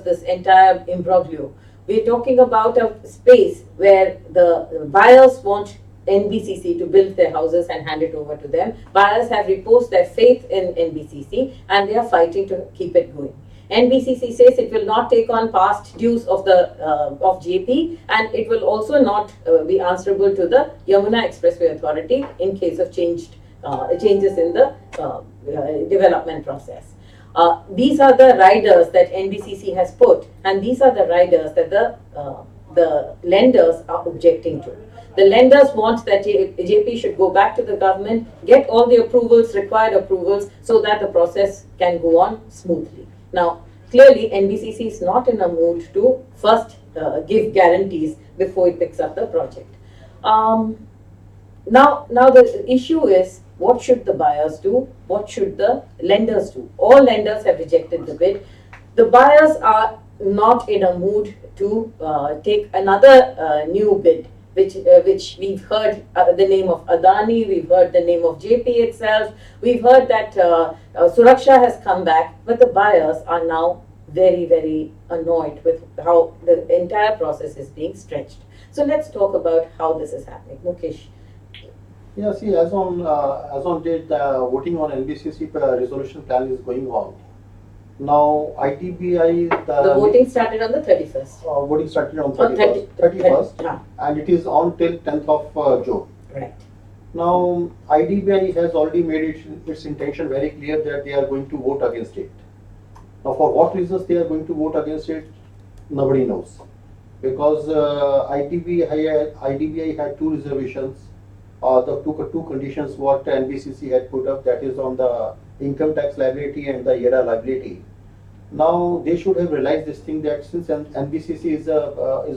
was this entire imbroglio. We're talking about a space where the buyers want NBCC to build their houses and hand it over to them. Buyers have reposed their faith in NBCC and they are fighting to keep it going. NBCC says it will not take on past dues of Jaypee, and it will also not be answerable to the Yamuna Expressway Authority in case of changes in the development process. These are the riders that NBCC has put, and these are the riders that the lenders are objecting to. The lenders want that Jaypee should go back to the government, get all the approvals, required approvals, so that the process can go on smoothly. Now, clearly, NBCC is not in a mood to first give guarantees before it picks up the project. Now the issue is, what should the buyers do? What should the lenders do? All lenders have rejected the bid. The buyers are not in a mood to take another new bid, which we've heard the name of Adani, we've heard the name of Jaypee itself, we've heard that Suraksha has come back, but the buyers are now very, very annoyed with how the entire process is being stretched. So let's talk about how this is happening. Mukesh. Yeah, see, as on date, voting on NBCC resolution plan is going on. Now, ITBI... The voting started on the 31st. Voting started on 31st, and it is on till 10th of June. Right. Now, ITBI has already made its intention very clear that they are going to vote against it. Now, for what reasons they are going to vote against it, nobody knows. Because ITBI had two reservations, the two conditions what NBCC had put up, that is on the income tax liability and the IRA liability. Now they should have realized this thing, that since NBCC is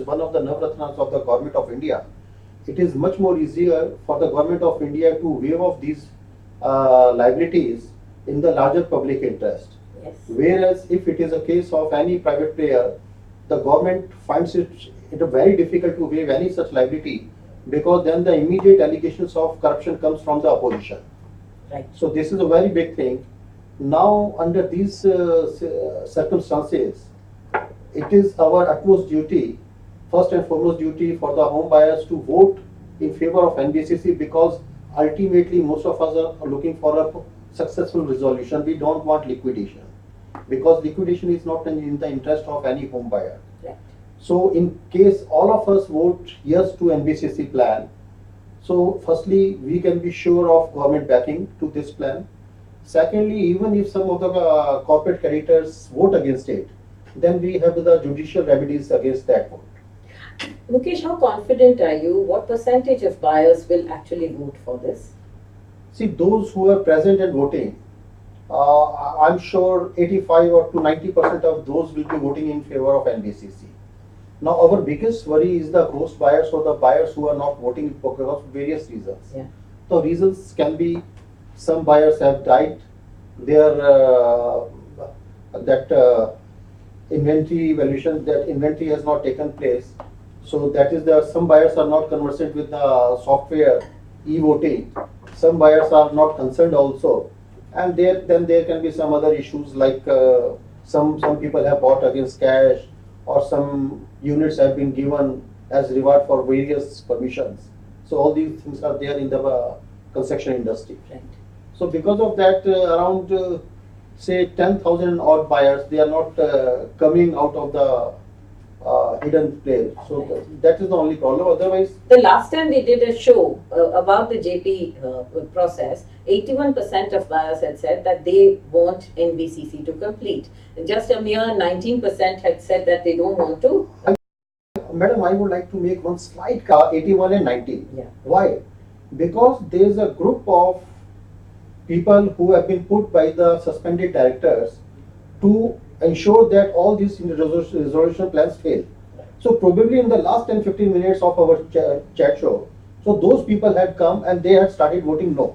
one of the Navratnas of the Government of India, it is much more easier for the Government of India to waive off these liabilities in the larger public interest. Yes. Whereas if it is a case of any private player, the government finds it very difficult to waive any such liability, because then the immediate allegations of corruption comes from the opposition. Right. So this is a very big thing. Now, under these circumstances, it is our utmost duty, first and foremost duty, for the home buyers to vote in favor of NBCC, because ultimately most of us are looking for a successful resolution. We don't want liquidation, because liquidation is not in the interest of any home buyer. Right. So in case all of us vote yes to NBCC plan, so firstly, we can be sure of government backing to this plan. Secondly, even if some of the corporate creditors vote against it, then we have the judicial remedies against that vote. Mukesh, how confident are you? What percentage of buyers will actually vote for this? See, those who are present and voting, I'm sure 85 or to 90% of those will be voting in favor of NBCC. Now, our biggest worry is the ghost buyers, or the buyers who are not voting because of various reasons. Yeah. The reasons can be, some buyers have died, their inventory evaluation, that inventory has not taken place. So that is some buyers are not conversant with the software e-voting. Some buyers are not concerned also, and then there can be some other issues, like some people have bought against cash, or some units have been given as reward for various permissions. So all these things are there in the construction industry. Right. So because of that, around say 10,000 odd buyers, they are not coming out of the hidden place. So that is the only problem. Otherwise, the last time we did a show about the Jaypee process, 81% of buyers had said that they want NBCC to complete. Just a mere 19% had said that they don't want to. Madam, I would like to make one slight 81 and 19. Yeah. Why? Because there is a group of people who have been put by the suspended directors to ensure that all these resolution plans fail. So probably in the last 10-15 minutes of our chat show, so those people had come and they had started voting no.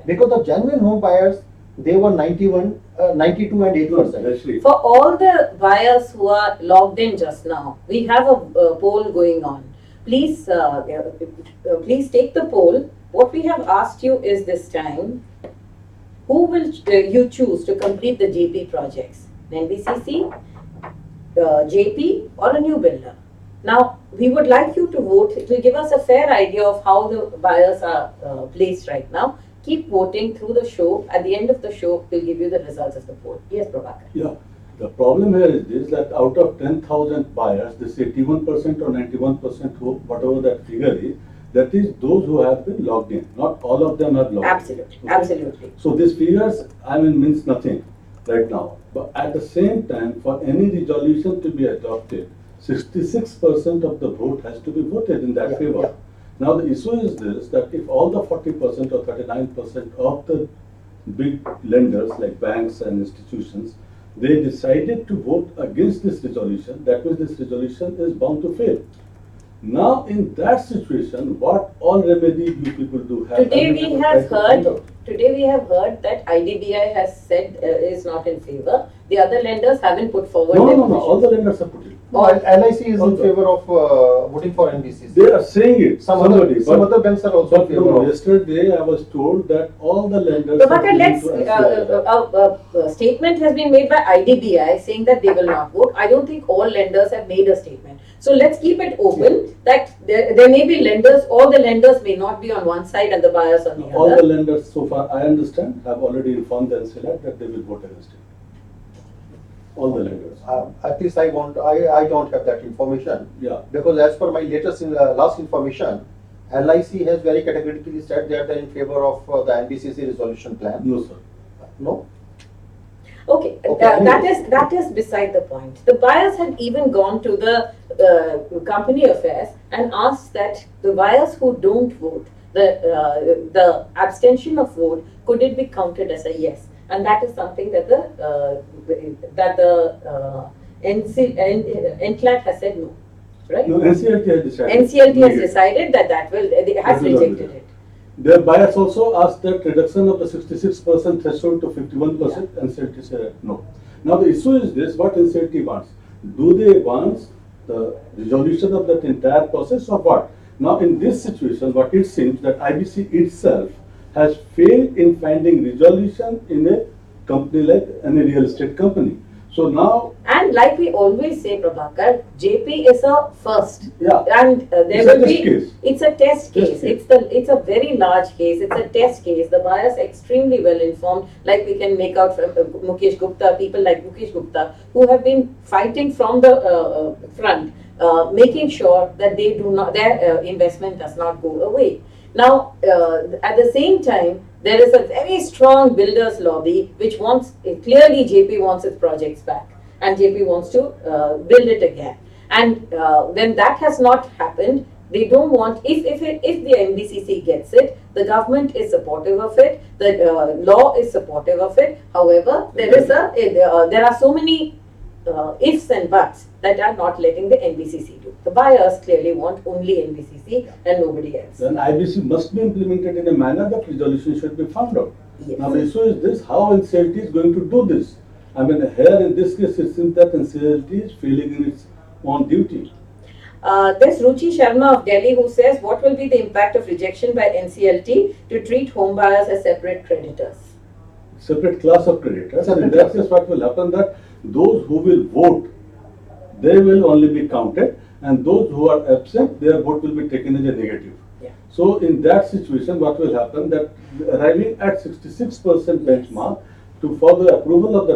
Because the genuine home buyers, they were 92 and 8%. For all the buyers who are logged in just now, we have a poll going on. Please, please take the poll. What we have asked you is this time, who will you choose to complete the Jaypee projects? NBCC, Jaypee or a new builder. Now, we would like you to vote. It will give us a fair idea of how the buyers are placed right now. Keep voting through the show. At the end of the show, we'll give you the results of the poll. Yes, Prabhakar. Yeah, the problem here is this, that out of 10,000 buyers, this 81% or 91%, whatever that figure is, that is those who have been logged in. Not all of them have logged Absolutely, in. absolutely. So these figures, means nothing right now. But at the same time, for any resolution to be adopted, 66% of the vote has to be voted in that favor. Yeah. Now the issue is this, that if all the 40% or 39% of the big lenders like banks and institutions, they decided to vote against this resolution, that means this resolution is bound to fail. Now in that situation, what all remedy you people do have? Today we have heard that IDBI has said is not in favor. The other lenders haven't put forward their No, all the position. lenders have put it. LIC is in Also. favor of voting for NBCC. They are saying it, Some somebody, other banks are also in but favor no, of. yesterday I was told that all the lenders. Prabhakar, are let's, willing to answer. a statement has been made by IDBI saying that they will not vote. I don't think all lenders have made a statement. So let's keep it open that there may be lenders, all the lenders may not be on one side and the buyers on the All the other. lenders so far, I understand, have already informed the NCLAT that they will vote against it. All the lenders. At least I don't have that information. Yeah. Because as per my latest last information, LIC has very categorically said that they're in favor of the NBCC resolution plan. No, sir. No? Okay, Okay, that is beside the point. The buyers had even gone to the company affairs and asked that the buyers who don't vote, the abstention of vote, could it be counted as a yes? And that is something that the NCLAT has said no, right? No, NCLT has decided. NCLT has Negative. decided that they has That will not be rejected there. it. Their buyers also asked that reduction of the 66% threshold to 51%, NCLT said no. Now the issue is this, what NCLT wants? Do they want the resolution of that entire process or what? Now in this situation, what it seems that IBC itself has failed in finding resolution in a company like any real estate company. So now, And like we always say, Prabhakar, Jaypee is a first. Yeah. And there It's a will be. test case. It's a test case. case. It's a very large case. It's a test case. The buyers are extremely well informed, like we can make out from Mukesh Gupta, people like Mukesh Gupta, who have been fighting from the front, making sure that they do not, their investment does not go away. Now, at the same time, there is a very strong builders lobby which wants, clearly Jaypee wants its projects back and Jaypee wants to build it again. And when that has not happened, they don't want, if the MBCC gets it, the government is supportive of it, the law is supportive of it. However, there are so many ifs and buts that are not letting the NBCC do. The buyers clearly want only NBCC and nobody else. then IBC must be implemented in a manner that resolution should be found out. Yes. Now the issue is this, how NCLT is going to do this? I mean, here in this case, it seems that NCLT is failing in its own duty. There's Ruchi Sharma of Delhi who says, what will be the impact of rejection by NCLT to treat home buyers as separate creditors? Separate class of creditors. And in Separate that case, what will happen that those who will vote, they will only be counted, and those who are absent, their vote will be taken as a negative. Yeah. So in that situation, what will happen that arriving at 66% benchmark for the approval of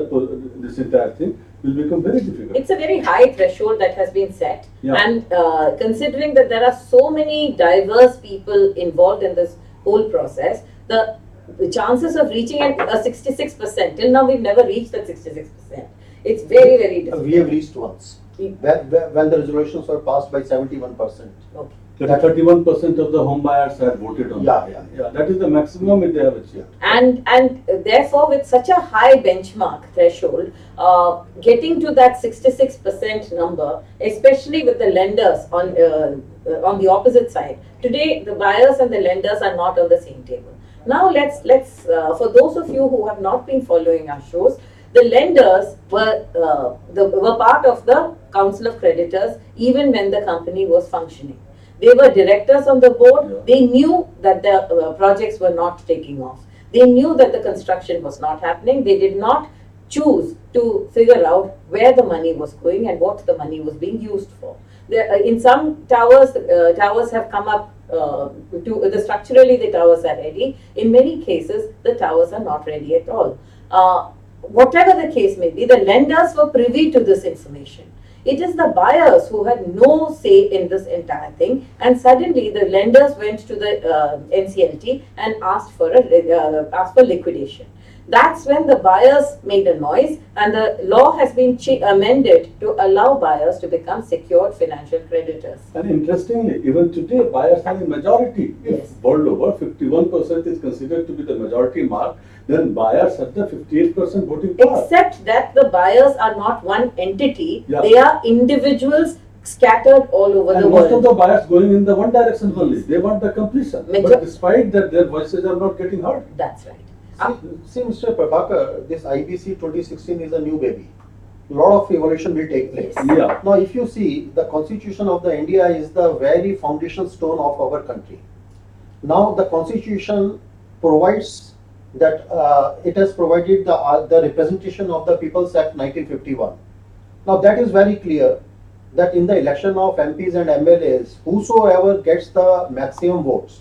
this entire thing will become very difficult. It's a very high threshold that has been set. Yeah. And considering that there are so many diverse people involved in this whole process, the chances of reaching a 66%, till now we've never reached that 66%. It's very, very difficult. We have reached once. When the resolutions were passed by 71%. Okay. That 31% of the home buyers had voted on. Yeah, that. yeah. That is the maximum that they have achieved. And therefore, with such a high benchmark threshold, getting to that 66% number, especially with the lenders on the opposite side, today the buyers and the lenders are not on the same table. Now let's for those of you who have not been following our shows, the lenders were part of the Council of Creditors even when the company was functioning. They were directors on the board. Yeah. They knew that the projects were not taking off. They knew that the construction was not happening. They did not choose to figure out where the money was going and what the money was being used for. In some towers, towers have come up structurally the towers are ready. In many cases, the towers are not ready at all. Whatever the case may be, the lenders were privy to this information. It is the buyers who had no say in this entire thing, and suddenly the lenders went to the NCLT and asked for liquidation. That's when the buyers made a noise, and the law has been amended to allow buyers to become secured financial creditors. And interestingly, even today, buyers are in majority. Yes. If world over 51% is considered to be the majority mark, then buyers have the 58% voting power. Except that the buyers are not one entity, Yeah. they are individuals scattered all over And the most world. of the buyers going in the one direction only. They want the completion. But despite that, their voices are not getting heard. That's right. See, Mr. Prabhakar, this IBC 2016 is a new baby. A lot of evolution will take place. Yeah. Now, if you see, the Constitution of the India is the very foundation stone of our country. Now, the Constitution provides that it has provided the representation of the People's Act 1951. Now, that is very clear that in the election of MPs and MLAs, whosoever gets the maximum votes,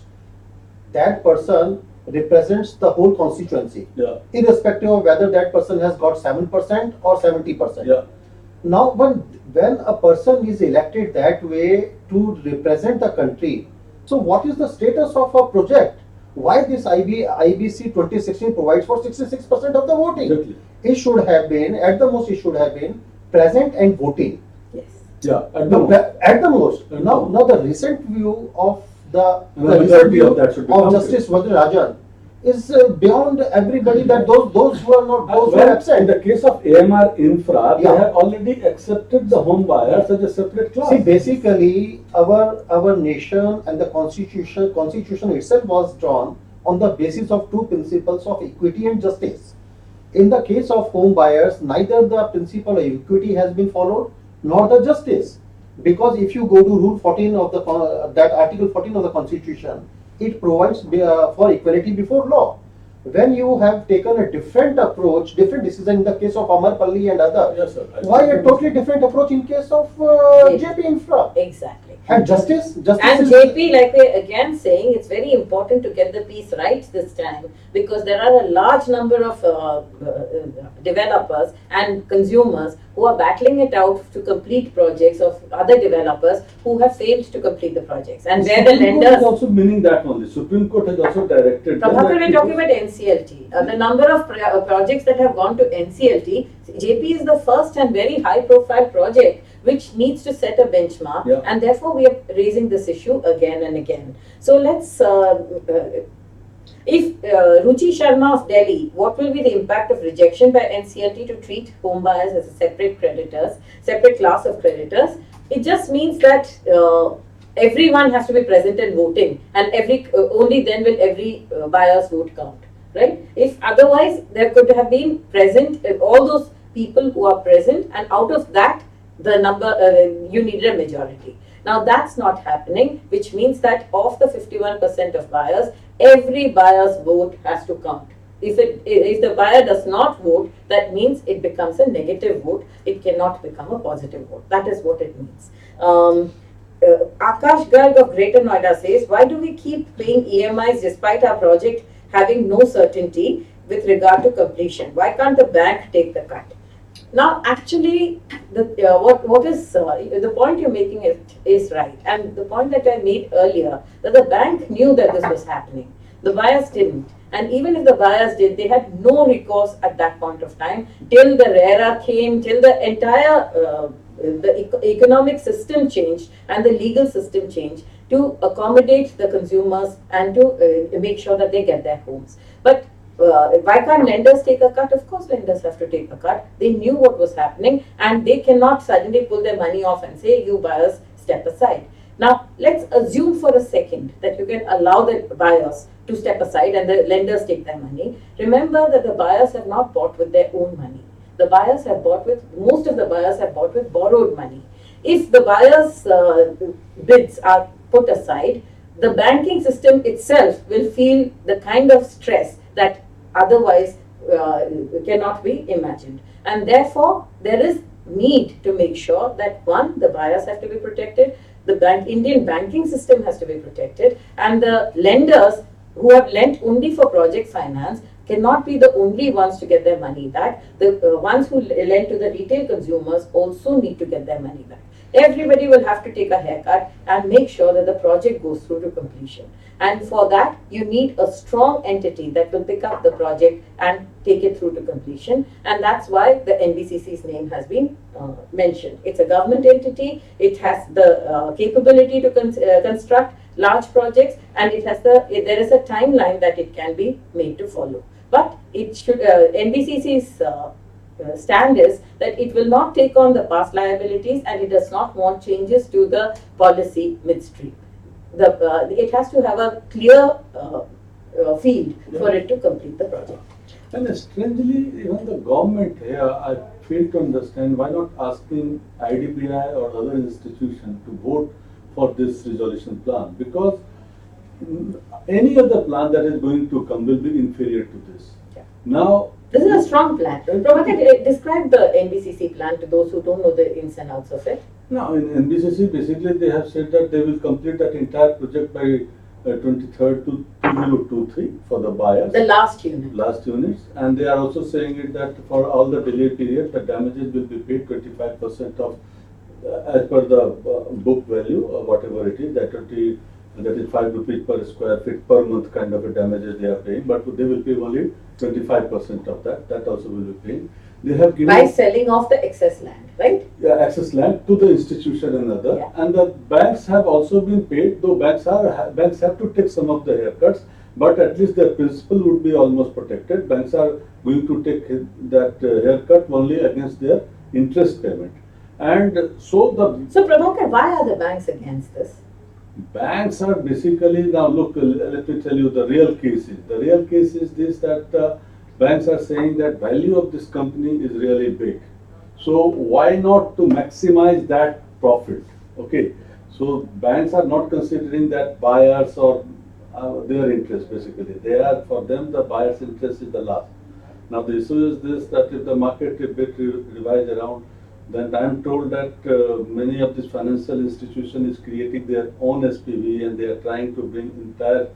that person represents the whole constituency, Yeah. irrespective of whether that person has got 7% or 70%. Yeah. Now, when a person is elected that way to represent the country, so what is the status of a project? Why this IBC 2016 provides for 66% of the voting? Exactly. It should have been, at the most, it should have been present and voting. Yes. Yeah. At the No, moment. at the most. At the Now, most. the recent view of the And the recent majority view of that should be of counted. Justice Vadrarajan is beyond everybody, that those who are not, those who are Well, in absent. the case of AMR Infra, they Yeah. have already accepted the home buyers as a separate class. See, basically, our nation and the constitution itself was drawn on the basis of two principles of equity and justice. In the case of home buyers, neither the principle of equity has been followed nor the justice, because if you go to Rule 14 of that Article 14 of the Constitution, it provides for equality before law. When you have taken a different approach, different decision in the case of Amarpalli and others, Yes, sir. why a totally different approach in case of Jaypee Infra? Exactly. And justice And is Jaypee, like we're again saying, it's very important to get the piece right this time, because there are a large number of developers and consumers who are battling it out to complete projects of other developers who have failed to complete the projects. And where the Supreme Court is lenders... also meaning that only. Supreme Court has also directed. them Prabhakar, that we're talking about NCLT. The number of projects that have gone to NCLT, Jaypee is the first and very high profile project which needs to set a benchmark, Yeah. and therefore we are raising this issue again and again. So let's, if Ruchi Sharma of Delhi, what will be the impact of rejection by NCLT to treat home buyers as a separate class of creditors? It just means that everyone has to be present and voting, and only then will every buyer's vote count, right? If otherwise, there could have been present all those people who are present, and out of that, the number you needed a majority. Now that's not happening, which means that of the 51% of buyers, every buyer's vote has to count. If the buyer does not vote, that means it becomes a negative vote. It cannot become a positive vote. That is what it means. Akash Garg of Greater Noida says, why do we keep paying EMIs despite our project having no certainty with regard to completion? Why can't the bank take the cut? Now, actually, the point you're making is right, and the point that I made earlier, that the bank knew that this was happening. The buyers didn't, and even if the buyers did, they had no recourse at that point of time till the RERA came, till the entire economic system changed and the legal system changed to accommodate the consumers and to make sure that they get their homes. But why can't lenders take a cut? Of course lenders have to take a cut. They knew what was happening, and they cannot suddenly pull their money off and say, you buyers, step aside. Now, let's assume for a second that you can allow the buyers to step aside and the lenders take their money. Remember that the buyers have not bought with their own money. The buyers have bought with, most of the buyers have bought with borrowed money. If the buyers' bids are put aside, the banking system itself will feel the kind of stress that otherwise cannot be imagined. And therefore, there is need to make sure that one, the buyers have to be protected, the Indian banking system has to be protected, and the lenders who have lent only for project finance cannot be the only ones to get their money back. The ones who lend to the retail consumers also need to get their money back. Everybody will have to take a haircut and make sure that the project goes through to completion. And for that, you need a strong entity that will pick up the project and take it through to completion. And that's why the NBCC's name has been mentioned. It's a government entity. It has the capability to construct large projects, and there is a timeline that it can be made to follow. But it should NBCC's stand is that it will not take on the past liabilities, and it does not want changes to the policy midstream. It has to have a clear field for it to complete the project. And strangely, even the government here, I fail to understand why not asking IDBI or other institution to vote for this resolution plan, because any other plan that is going to come will be inferior to this. Yeah. Now, this is a strong plan. Prabhakar, describe the NBCC plan to those who don't know the ins and outs of it. now in NBCC, basically they have said that they will complete that entire project by 23rd to 2023 for the buyers. The last unit. Last units, and they are also saying it that for all the delay period, the damages will be paid 25% of as per the book value or whatever it is, that is 5 rupees per square feet per month kind of a damages they are paying, but they will pay only 25% of that. That also will be paid. They have given By selling off the excess land, right? access land to the institution and other, Yeah. and the banks have also been paid. Though banks have to take some of the haircuts, but at least their principal would be almost protected. Banks are going to take that haircut only against their interest payment. And so So Prabhakar, why are the banks against this? banks are basically, now look, let me tell you the real case is. The real case is this, that banks are saying that value of this company is really big. So why not to maximize that profit? Okay. So banks are not considering that buyers or their interest basically. For them, the buyer's interest is the last. Now the issue is this, that if the market a bit revised around, then I am told that many of these financial institutions is creating their own SPV, and they are trying to bring entire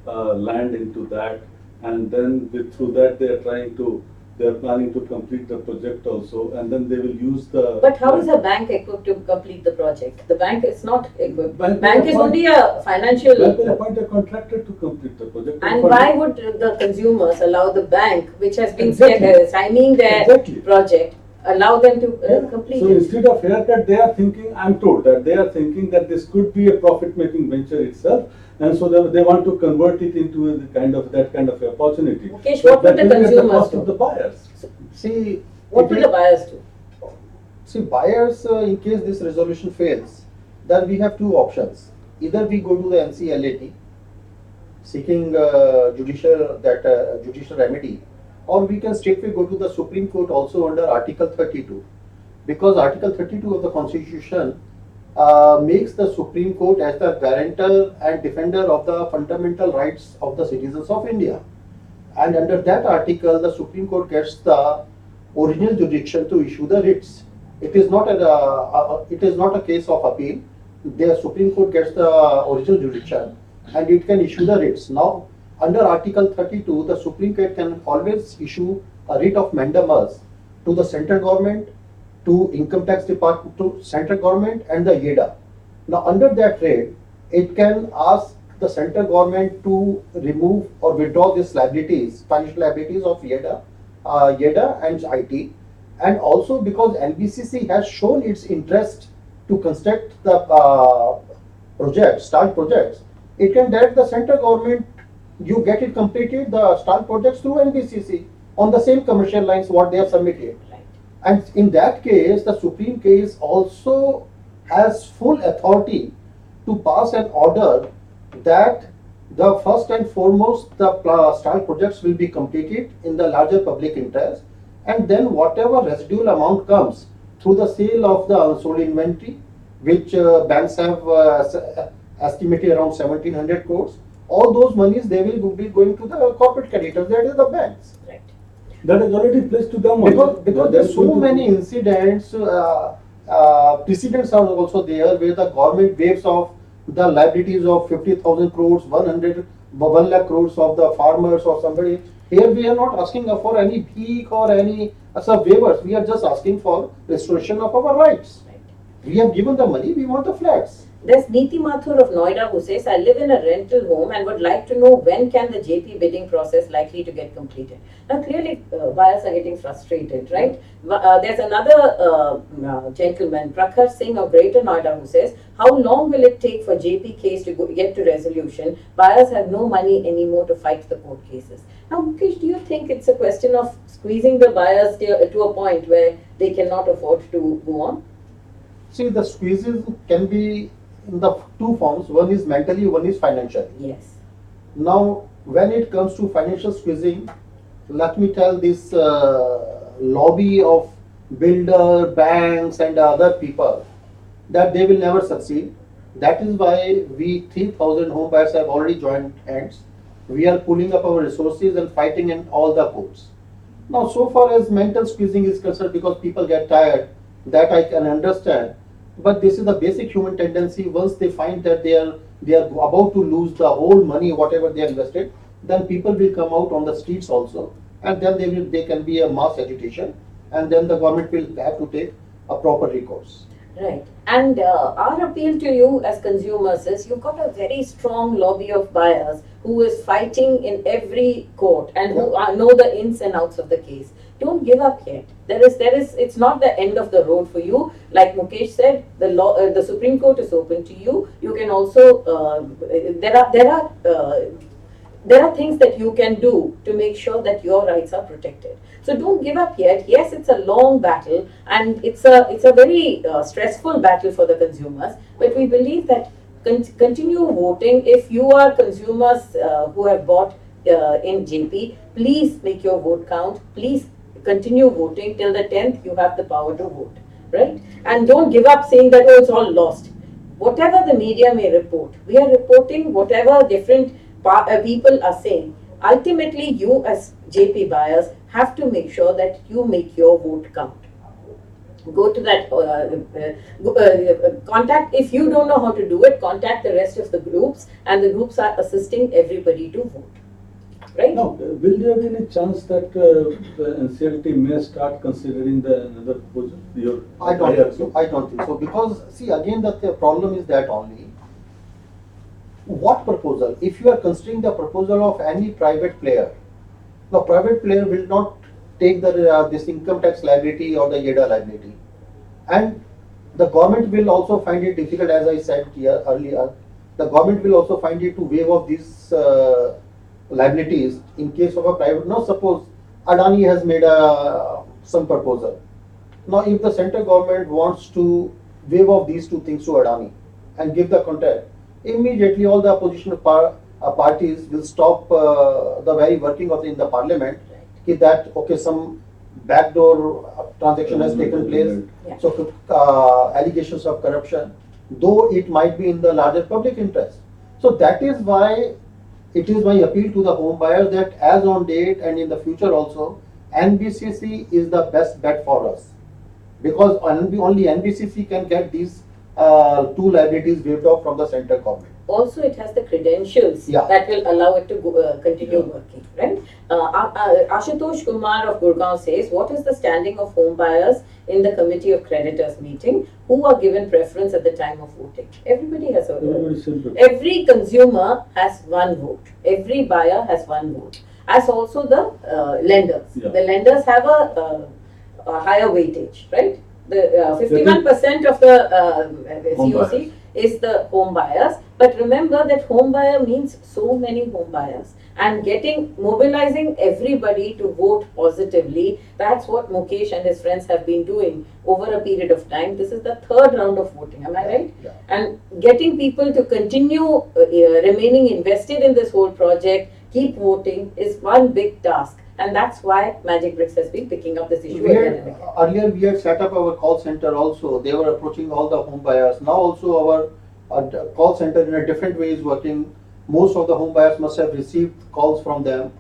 land into that, and then through that they are planning to complete the project also, and then they will use the. But how is a bank equipped to complete the project? The bank is not equipped. Bank Is only a financial. Bank will appoint a contractor to complete the project. And why would the consumers allow the bank, which has been Exactly. signing their Exactly. project, allow them to complete So it? instead of haircut, they are thinking, I'm told that they are thinking that this could be a profit-making venture itself, and so they want to convert it into that kind of opportunity. Mukesh, So what would that the will be at consumers cost do? of the buyers. See, What will the buyers do? See, buyers, in case this resolution fails, then we have two options. Either we go to the NCLAT seeking judicial remedy, or we can straightway go to the Supreme Court also under Article 32. Because Article 32 of the Constitution makes the Supreme Court as the guarantor and defender of the fundamental rights of the citizens of India. And under that article, the Supreme Court gets the original jurisdiction to issue the writs. It is not a case of appeal. The Supreme Court gets the original jurisdiction, and it can issue the writs. Now, under Article 32, the Supreme Court can always issue a writ of mandamus to the central government, to income tax department, to central government and the YEDA. Now, under that writ, it can ask the central government to remove or withdraw these liabilities, financial liabilities of YEDA and IT. And also because NBCC has shown its interest to construct the start projects, it can direct the central government, you get it completed, the start projects through NBCC on the same commercial lines what they have submitted. Right. And in that case, the Supreme Case also has full authority to pass an order that the first and foremost, the start projects will be completed in the larger public interest, and then whatever residual amount comes through the sale of the unsold inventory, which banks have estimated around 1700 crores, all those monies they will be going to the corporate creditors, that is the banks. Right. That is already placed to them. Because there's so many incidents, precedents are also there where the government waives off the liabilities of 50,000 crores, 1 lakh crores of the farmers or somebody. Here we are not asking for any peak or any waivers. We are just asking for restoration of our rights. Right. We have given the money, we want the flats. There's Neeti Mathur of Noida who says, I live in a rental home and would like to know when can the Jaypee bidding process likely to get completed. Now clearly buyers are getting frustrated, right? There's another gentleman, Prabhakar Sinha of Greater Noida, who says, how long will it take for Jaypee case to get to resolution? Buyers have no money anymore to fight the court cases. Now Mukesh, do you think it's a question of squeezing the buyers to a point where they cannot afford to go on? See, the squeezes can be in the two forms. One is mentally, one is financially. Yes. Now, when it comes to financial squeezing, let me tell this lobby of builder, banks and other people that they will never succeed. That is why we 3,000 home buyers have already joined hands. We are pulling up our resources and fighting in all the courts. Now, so far as mental squeezing is concerned, because people get tired, that I can understand. But this is the basic human tendency. Once they find that they are about to lose the whole money, whatever they invested, then people will come out on the streets also, and then they can be a mass agitation, and then the government will have to take a proper recourse. Right. And our appeal to you as consumers is you've got a very strong lobby of buyers who is fighting in every court and who know the ins and outs of the case. Don't give up yet. It's not the end of the road for you. Like Mukesh said, the Supreme Court is open to you. You can also, there are things that you can do to make sure that your rights are protected. So don't give up yet. Yes, it's a long battle and it's a very stressful battle for the consumers. But we believe that continue voting. If you are consumers who have bought in Jaypee, please make your vote count. Please continue voting till the 10th. You have the power to vote, right? And don't give up saying that, oh, it's all lost. Whatever the media may report, we are reporting whatever different people are saying. Ultimately, you as Jaypee buyers have to make sure that you make your vote count. Go to that, contact, if you don't know how to do it, contact the rest of the groups, and the groups are assisting everybody to vote. Right? Now, will there be any chance that the NCLT may start considering another proposal? I don't think so. Because, see, again, the problem is that only. What proposal? If you are considering the proposal of any private player, the private player will not take this income tax liability or the YEDA liability. And the government will also find it difficult, as I said here earlier, the government will also find it to waive off these liabilities in case of a private. Now suppose Adani has made some proposal. Now if the central government wants to waive off these two things to Adani and give the contract, immediately all the opposition parties will stop the very working of in the parliament. That okay, some backdoor transaction has taken place. Yeah. So allegations of corruption, though it might be in the larger public interest. So that is why it is my appeal to the home buyers that as on date and in the future also, NBCC is the best bet for us, because only NBCC can get these two liabilities waived off from the central government. Also, it has the credentials that will allow it to continue working, right? Ashutosh Kumar of Gurgaon says, what is the standing of home buyers in the committee of creditors meeting? Who are given preference at the time of voting? Everybody has a vote. Every consumer has one vote. Every buyer has one vote. As also the lenders. Yeah. The lenders have a higher weightage, right? The 51% of the COC is the home buyers. But remember that home buyer means so many home buyers. And mobilizing everybody to vote positively, that's what Mukesh and his friends have been doing over a period of time. This is the third round of voting, am I right? Yeah. And getting people to continue remaining invested in this whole project, keep voting, is one big task. And that's why Magic Bricks has been picking up this issue again and again. Earlier we had set up our call center also. They were approaching all the home buyers. Now also our call center in a different way is working. Most of the home buyers must have received calls from them,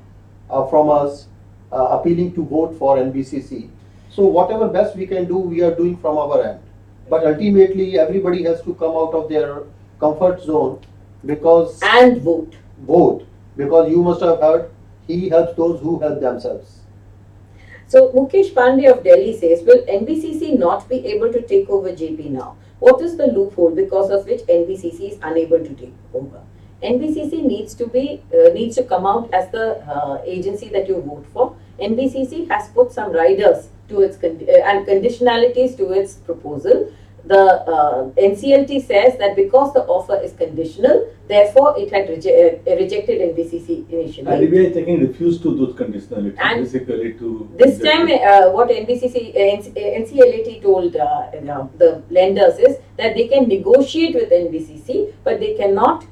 from us. appealing to vote for NBCC. So whatever best we can do, we are doing from our end. But ultimately, everybody has to come out of their comfort zone because And vote. vote. Because you must have heard, he helps those who help themselves. So Mukesh Pandey of Delhi says, will NBCC not be able to take over Jaypee now? What is the loophole because of which NBCC is unable to take over? NBCC needs to come out as the agency that you vote for. NBCC has put some riders to its and conditionalities to its proposal. The NCLT says that because the offer is conditional, therefore it had rejected NBCC initially. IDBI taking refuse to those conditionalities, And basically to. This time, what NCLT told the lenders is that they can negotiate with NBCC, but they cannot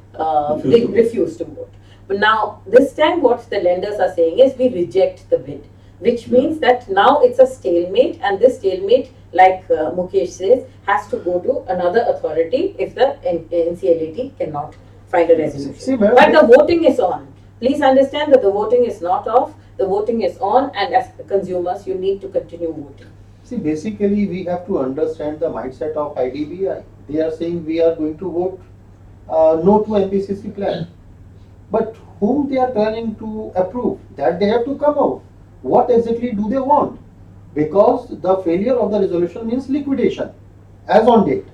refuse to vote. But now, this time, what the lenders are saying is we reject the bid, which means that now it's a stalemate, and this stalemate, like Mukesh says, has to go to another authority if the NCLT cannot find a resolution. See, madam, But the voting is on. Please understand that the voting is not off. The voting is on, and as consumers, you need to continue voting. See, basically, we have to understand the mindset of IDBI. They are saying we are going to vote no to NBCC plan. But whom they are planning to approve, that they have to come out. What exactly do they want? Because the failure of the resolution means liquidation. As on date.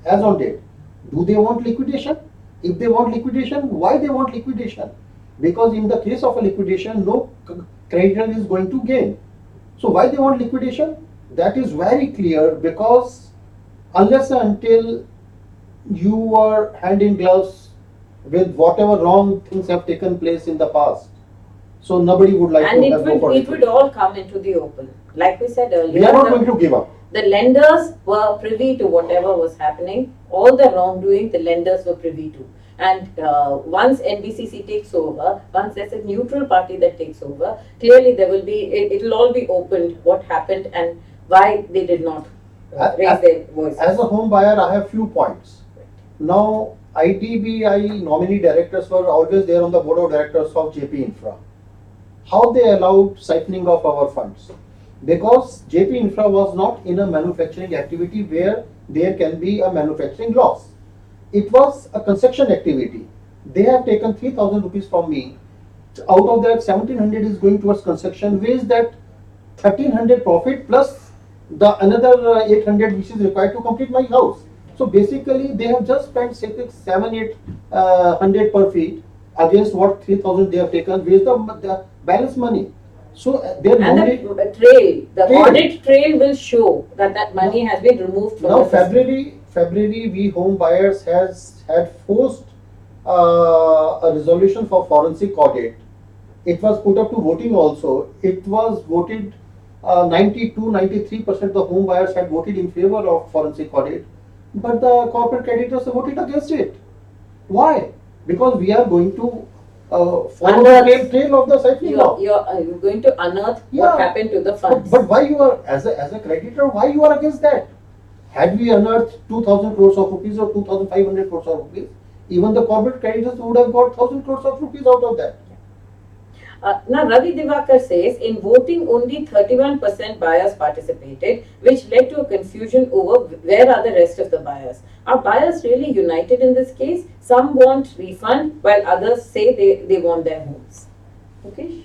Do they want liquidation? If they want liquidation, why they want liquidation? Because in the case of a liquidation, no creditor is going to gain. So why they want liquidation? That is very clear, because unless and until you are hand in gloves with whatever wrong things have taken place in the past, so nobody would like And to have go for it would all come into the open. Like we said earlier, We are not going to give up. the lenders were privy to whatever was happening. All the wrongdoing, the lenders were privy to. And once NBCC takes over, once there's a neutral party that takes over, clearly there will be, it will all be opened what happened and why they did not raise their voice. As a home buyer, I have few points. Now, IDBI nominee directors were always there on the board of directors of Jaypee Infra. How they allowed siphoning of our funds? Because Jaypee Infra was not in a manufacturing activity where there can be a manufacturing loss. It was a construction activity. They have taken 3,000 rupees from me. Out of that, 1,700 is going towards construction. Where is that 1,300 profit plus the another 800 which is required to complete my house? So basically, they have just spent 700 per feet against what 3,000 they have taken. Where is the balance money? So their And the audit trail will show that that money has been removed from now the system. February, we home buyers had forced a resolution for forensic audit. It was put up to voting also. It was voted 92-93% of the home buyers had voted in favor of forensic audit, but the corporate creditors voted against it. Why? Because we are going to follow the trail of the siphoning law. You're going to unearth what happened to the funds. But why you are, as a creditor, why you are against that? Had we unearthed 2,000 crores of rupees or 2,500 crores of rupees, even the corporate creditors would have got 1,000 crores of rupees out of that. Now, Ravi Divakar says, in voting only 31% buyers participated, which led to a confusion over where are the rest of the buyers. Are buyers really united in this case? Some want refund, while others say they want their homes. Okay.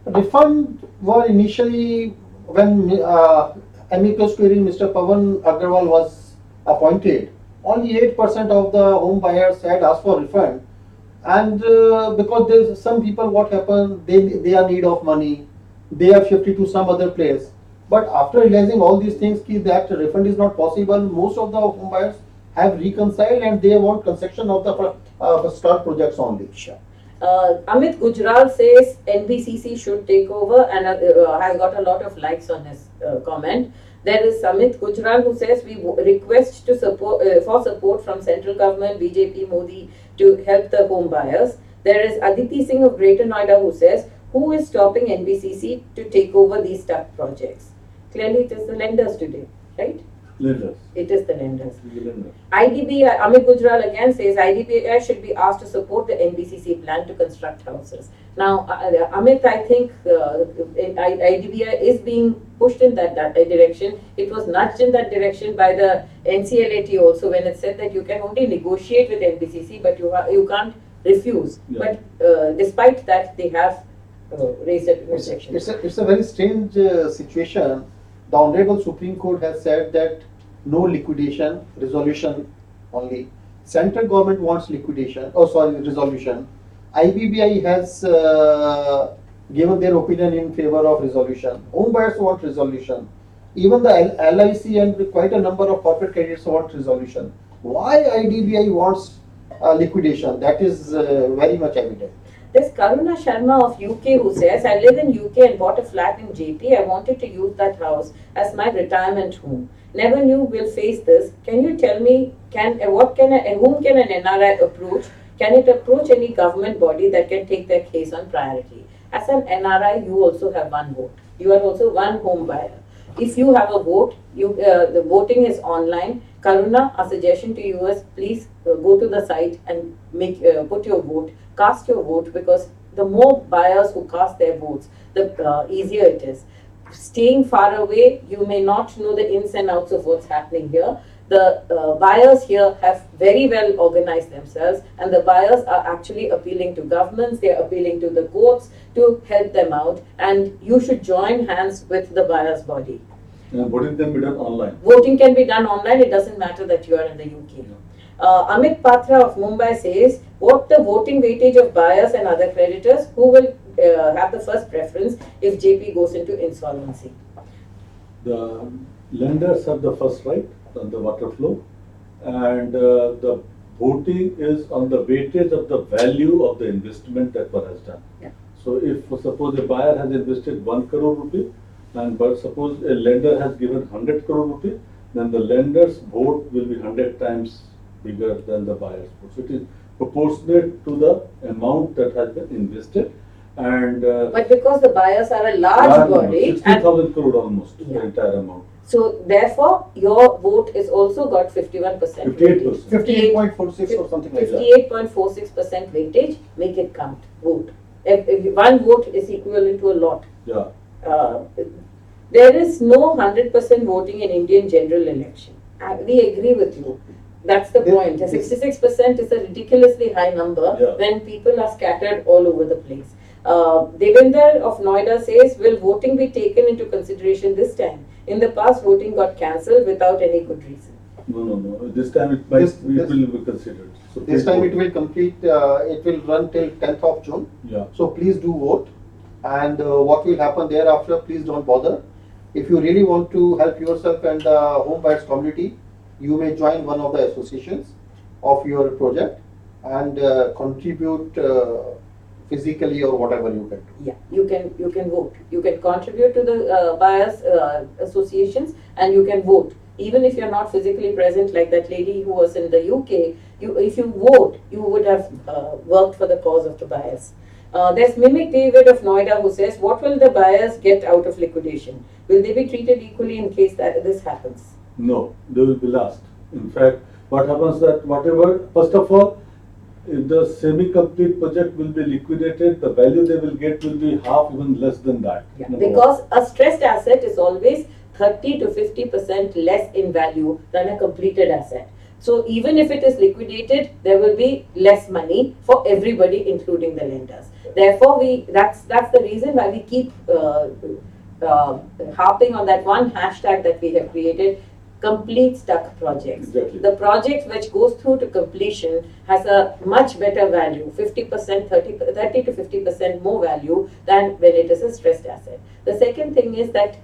Refund were initially, when amicus curiae Mr. Pawan Agrawal was appointed, only 8% of the home buyers had asked for refund. And because there's some people, what happened, they are in need of money, they have shifted to some other place. But after realizing all these things, that refund is not possible, most of the home buyers have reconciled and they want construction of the start projects only. Sure. Amit Gujral says NBCC should take over and has got a lot of likes on his comment. There is Amit Gujral who says we request to support for support from central government, BJP, Modi to help the home buyers. There is Aditi Singh of Greater Noida who says who is stopping NBCC to take over these tough projects? Clearly it is the lenders today, right? Lenders. It is the lenders. The lenders. IDBI, Amit Gujral again says IDBI should be asked to support the NBCC plan to construct houses. Now, Amit, I think IDBI is being pushed in that direction. It was nudged in that direction by the NCLAT also when it said that you can only negotiate with NBCC, but you can't refuse. Yeah. But despite that, they have raised that objection. It's a very strange situation. The Honorable Supreme Court has said that no liquidation, resolution only. Central government wants liquidation, resolution. IBBI has given their opinion in favor of resolution. Home buyers want resolution. Even the LIC and quite a number of corporate creditors want resolution. Why IDBI wants liquidation? That is very much evident. There's Karuna Sharma of UK who says, I live in UK and bought a flat in Jaypee. I wanted to use that house as my retirement home. Never knew we'll face this. Can you tell me, whom can an NRI approach? Can it approach any government body that can take their case on priority? As an NRI, you also have one vote. You are also one home buyer. If you have a vote, the voting is online. Karuna, a suggestion to you is please go to the site and put your vote, cast your vote, because the more buyers who cast their votes, the easier it is. Staying far away, you may not know the ins and outs of what's happening here. The buyers here have very well organized themselves, and the buyers are actually appealing to governments, they are appealing to the courts to help them out, and you should join hands with the buyers body. And voting can be done online. Voting can be done online, it doesn't matter that you are in the UK. Amit Patra of Mumbai says, what the voting weightage of buyers and other creditors, who will have the first preference if Jaypee goes into insolvency? The lenders have the first right on the water flow, and the voting is on the weightage of the value of the investment that one has done. Yeah. So if suppose a buyer has invested 1 crore rupee, and but suppose a lender has given 100 crore rupee, then the lender's vote will be 100 times bigger than the buyer's vote. So it is proportionate to the amount that has been invested. And But because the buyers are a large body, 60,000 crore almost, Yeah. the entire amount. so therefore your vote is also got 51%. 58%. 58.46 or something like that. 58.46% weightage, make it count, vote. If one vote is equivalent to a lot. Yeah. There is no 100% voting in Indian general election. We agree with you. That's the point. 66% is a ridiculously high number Yeah. when people are scattered all over the place. Devinder of Noida says, will voting be taken into consideration this time? In the past, voting got cancelled without any good reason. No. This time it might This- it will be considered. So This please time vote. it will complete, it will run till 10th of June. Yeah. So please do vote, and what will happen thereafter, please don't bother. If you really want to help yourself and the home buyers community, you may join one of the associations of your project and contribute physically or whatever you can do. Yeah, you can vote. You can contribute to the buyers associations, and you can vote. Even if you're not physically present, like that lady who was in the UK, if you vote, you would have worked for the cause of the buyers. There's Mimic David of Noida who says, what will the buyers get out of liquidation? Will they be treated equally in case that this happens? No, they will be last. In fact, what happens that whatever, first of all, if the semi-complete project will be liquidated, the value they will get will be half, even less than that. Yeah, Number because one. a stressed asset is always 30 to 50% less in value than a completed asset. So even if it is liquidated, there will be less money for everybody, including the lenders. Therefore, that's the reason why we keep harping on that one hashtag that we have created, complete stuck projects. Exactly. The project which goes through to completion has a much better value, 50%, 30 to 50% more value than when it is a stressed asset. The second thing is that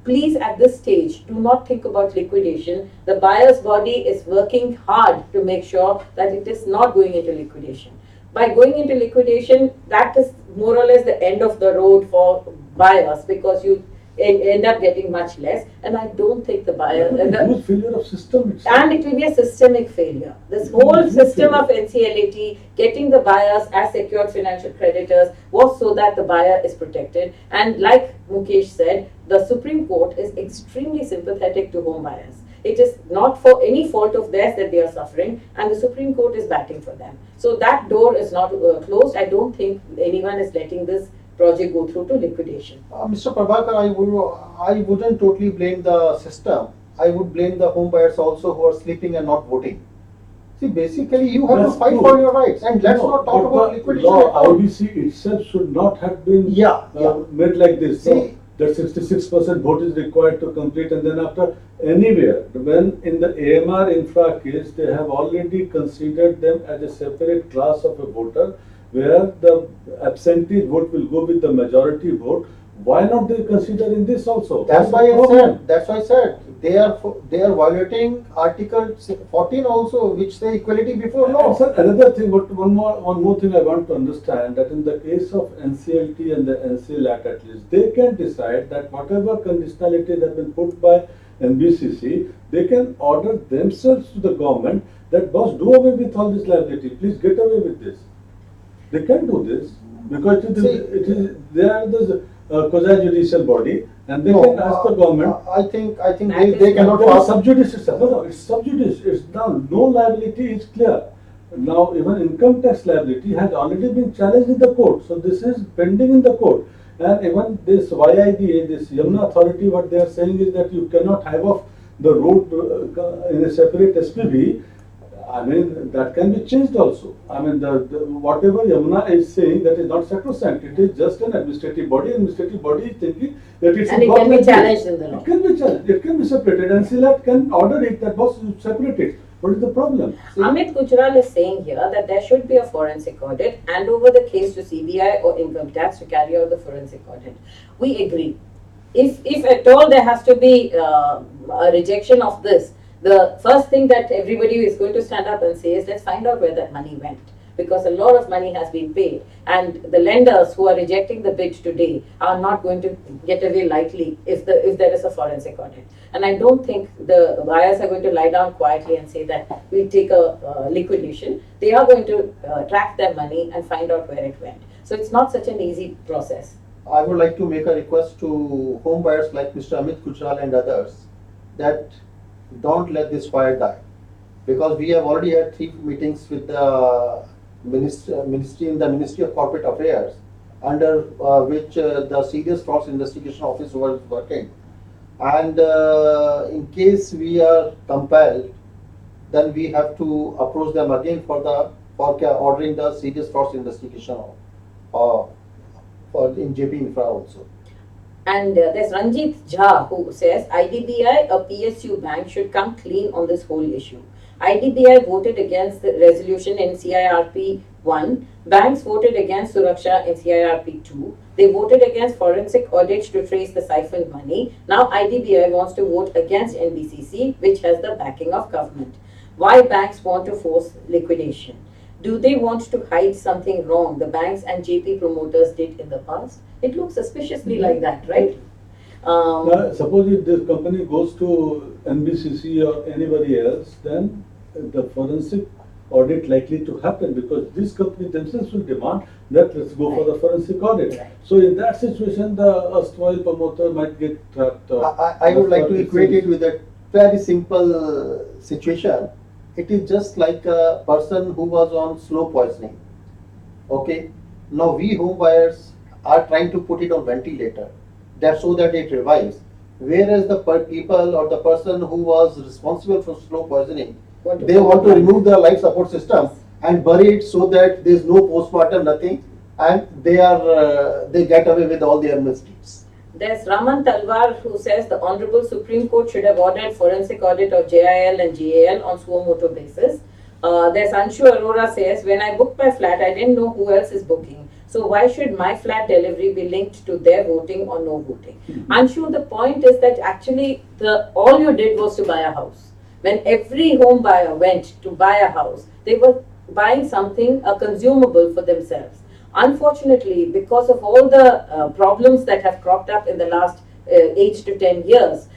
please at this stage do not think about liquidation. The buyer's body is working hard to make sure that it is not going into liquidation. By going into liquidation, that is more or less the end of the road for buyers, because end up getting much less, and I don't think the buyer Huge failure of system itself. and it will be a systemic failure. This whole system of NCLAT, getting the buyers as secured financial creditors, was so that the buyer is protected. And like Mukesh said, the Supreme Court is extremely sympathetic to home buyers. It is not for any fault of theirs that they are suffering, and the Supreme Court is batting for them. So that door is not closed. I don't think anyone is letting this project go through to liquidation. Mr. Prabhakar, I wouldn't totally blame the system. I would blame the home buyers also who are sleeping and not voting. See, basically, you have That's to fight true. for your rights, and let's not talk But about the liquidation. law, at all. IBC itself should not have been Yeah. made like this. See- So that 66% vote is required to complete, and then after anywhere, when in the AMR infra case, they have already considered them as a separate class of a voter, where the absentee vote will go with the majority vote. Why not they consider in this also? That's why I Problem. said. That's why I said they are violating Article 14 also, which say equality before And law. sir, another thing, but one more thing I want to understand, that in the case of NCLT and the NCL Act at least, they can decide that whatever conditionalities have been put by NBCC, they can order themselves to the government that, boss, do away with all this liability, please get away with this. They can do this because it is they are the quasi-judicial body, and they No, can ask the government. I think That they is cannot There is pass. sub judice itself. No, it's sub judice. It's now no liability is clear. Now even income tax liability has already been challenged in the court. So this is pending in the court. And even this YIDA, this Yamuna authority, what they are saying is that you cannot have off the road in a separate SPV. I mean, that can be changed also. I mean, whatever Yamuna is saying, that is not sacrosanct. It is just an administrative body. Administrative body is thinking that it should And it work can be like this. challenged in the law. It can be challenged. It can be separated. And CLAT can order it that was separated. What is the problem? Amit Gujral is saying here that there should be a forensic audit, hand over the case to CBI or income tax to carry out the forensic audit. We agree. If at all there has to be a rejection of this, the first thing that everybody is going to stand up and say is, let's find out where that money went. Because a lot of money has been paid, and the lenders who are rejecting the bid today are not going to get away lightly if there is a forensic audit. And I don't think the buyers are going to lie down quietly and say that we'll take a liquidation. They are going to track their money and find out where it went. So it's not such an easy process. I would like to make a request to home buyers like Mr. Amit Gujral and others that don't let this fire die, because we have already had 3 meetings with the ministry in the Ministry of Corporate Affairs, under which the Serious Fraud Investigation Office was working. And in case we are compelled, then we have to approach them again for ordering the Serious Fraud Investigation in Jaypee Infra also. And there's Ranjit Jha who says IDBI, a PSU bank, should come clean on this whole issue. IDBI voted against the resolution in CIRP 1. Banks voted against Suraksha in CIRP 2. They voted against forensic audits to trace the siphoned money. Now IDBI wants to vote against NBCC, which has the backing of government. Why banks want to force liquidation? Do they want to hide something wrong the banks and Jaypee promoters did in the past? It looks suspiciously like that, right? Now, suppose if this company goes to NBCC or anybody else, then the forensic audit likely to happen, because this company themselves will demand that let's go for the forensic audit. Right. So in that situation, the erstwhile promoter might get trapped. I would like to equate it with a very simple situation. It is just like a person who was on slow poisoning. Okay, now we home buyers are trying to put it on ventilator, that so that it revives. Whereas the people or the person who was responsible for slow poisoning, they want to remove the life support system and bury it so that there is no postmortem, nothing, and they get away with all their misdeeds. There's Raman Talwar who says the Honorable Supreme Court should have ordered forensic audit of JIL and GAL on suo moto basis. There's Anshu Arora says, when I booked my flat, I didn't know who else is booking. So why should my flat delivery be linked to their voting or no voting? Anshu, the point is that actually all you did was to buy a house. When every home buyer went to buy a house, they were buying something, a consumable for themselves. Unfortunately, because of all the problems that have cropped up in the last 8 to 10 years,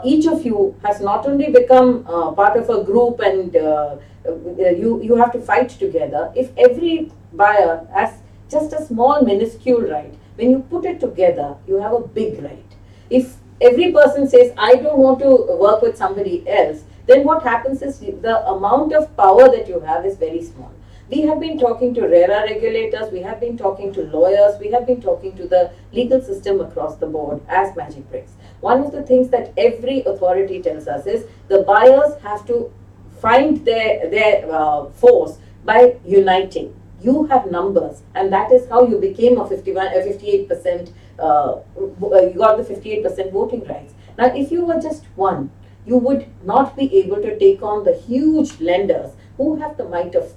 each of you has not only become part of a group and you have to fight together. If every buyer has just a small minuscule right, when you put it together, you have a big right. If every person says, I don't want to work with somebody else, then what happens is the amount of power that you have is very small. We have been talking to RERA regulators, we have been talking to lawyers, we have been talking to the legal system across the board as Magic Bricks. One of the things that every authority tells us is the buyers have to find their force by uniting. You have numbers, and that is how you became a 58%, you got the 58% voting rights. Now, if you were just one, you would not be able to take on the huge lenders who have the might of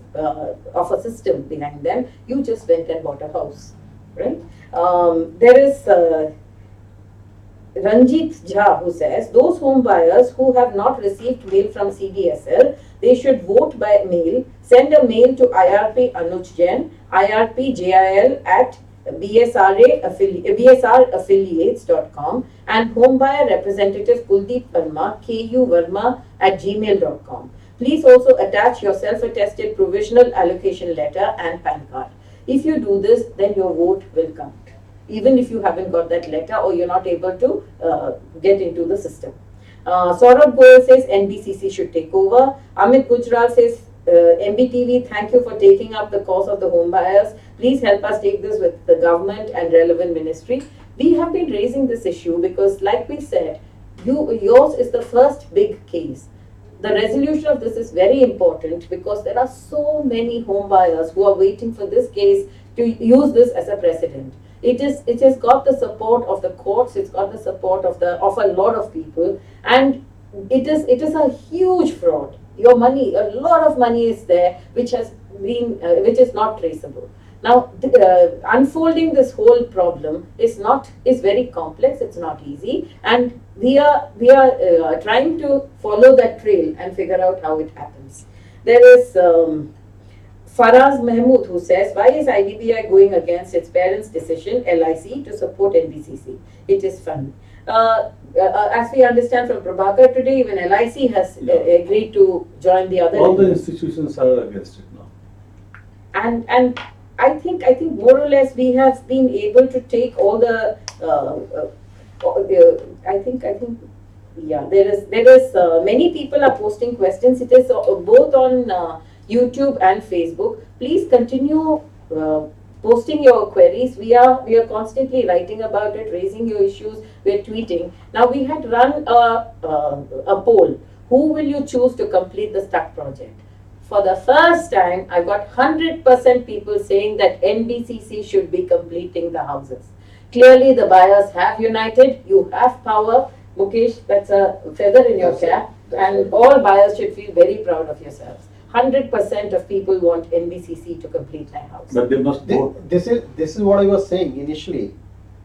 a system behind them. You just went and bought a house, right? There is Ranjit Jha who says, those home buyers who have not received mail from CDSL, they should vote by mail. Send a mail to IRP Anuj Jain, IRPJIL at bsraffiliates.com and homebuyer representative Kuldeep Verma, KU Verma at gmail.com. Please also attach your self-attested provisional allocation letter and PAN card. If you do this, then your vote will count, even if you haven't got that letter or you're not able to get into the system. Saurabh Goyal says NBCC should take over. Amit Gujral says MBTV, thank you for taking up the cause of the home buyers. Please help us take this with the government and relevant ministry. We have been raising this issue because, like we said, yours is the first big case. The resolution of this is very important because there are so many home buyers who are waiting for this case to use this as a precedent. It has got the support of the courts. It's got the support of a lot of people, and it is a huge fraud. Your money, a lot of money is there, which is not traceable. Now, unfolding this whole problem is very complex. It's not easy, and we are trying to follow that trail and figure out how it happens. There is Faraz Mahmood who says, why is IDBI going against its parents' decision, LIC, to support NBCC? It is funny. As we understand from Prabhakar today, even LIC has agreed to join the other. All the institutions are against it now. And I think more or less we have been able to take all the. I think there is many people are posting questions. It is both on YouTube and Facebook. Please continue posting your queries. We are constantly writing about it, raising your issues. We're tweeting. Now, we had run a poll. Who will you choose to complete the stuck project? For the first time, I got 100% people saying that NBCC should be completing the houses. Clearly, the buyers have united. You have power. Mukesh, that's a feather in your cap. And all buyers should feel very proud of yourselves. 100% of people want NBCC to complete their house. But they must vote. This is what I was saying initially.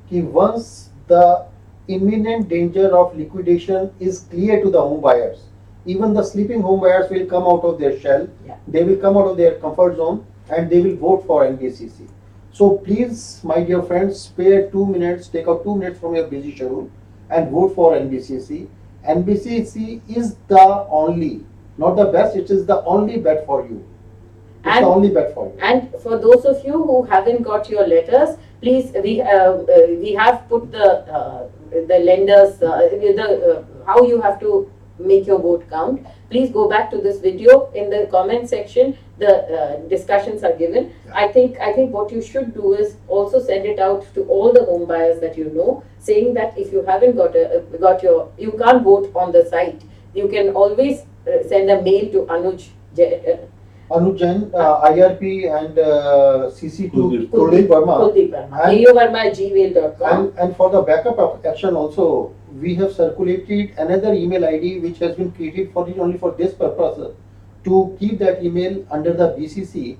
Once the imminent danger of liquidation is clear to the home buyers, even the sleeping home buyers will come out of their shell. Yeah. They will come out of their comfort zone and they will vote for NBCC. So please, my dear friends, spare 2 minutes, take out 2 minutes from your busy schedule and vote for NBCC. NBCC is the only, not the best, it is the only bet for you. It's the only bet for you. And for those of you who haven't got your letters, please, we have put the lenders, how you have to make your vote count. Please go back to this video. In the comment section, the discussions are given. Yeah. I think what you should do is also send it out to all the home buyers that you know, saying that if you haven't you can't vote on the site. You can always send a mail to Anuj Jain, IRP and CC to Kuldeep Verma. AUverma@gmail.com. And for the backup action also, we have circulated another email ID which has been created only for this purpose, to keep that email under the BCC,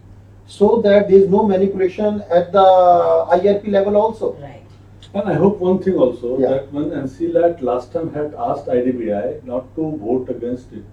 so that there is no manipulation at the IRP level also. Right. And I hope one thing also, Yeah. that when NCLAT last time had asked IDBI not to vote against it,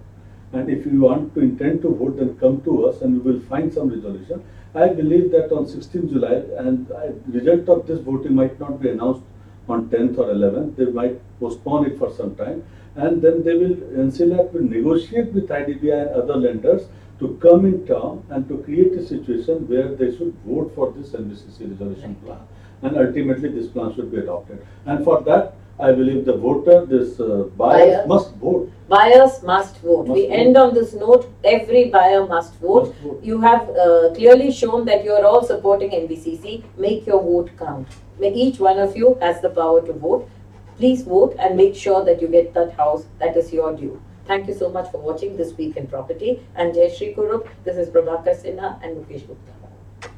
and if you want to intend to vote, then come to us and we will find some resolution. I believe that on 16th July, and the result of this voting might not be announced on 10th or 11th, they might postpone it for some time, and then they will, NCLAT will negotiate with IDBI and other lenders to come in town and to create a situation where they should vote for this NBCC resolution plan. And ultimately, this plan should be adopted. And for that, I believe the voter, buyers Buyers. must vote. Buyers must vote. Must We vote. end on this note. Every buyer must vote. Must vote. You have clearly shown that you are all supporting NBCC. Make your vote count. Each one of you has the power to vote. Please vote and make sure that you get that house that is your due. Thank you so much for watching This Week in Property. And Jayashree Kurup, this is Prabhakar Sinha and Mukesh Gupta.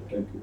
Thank you.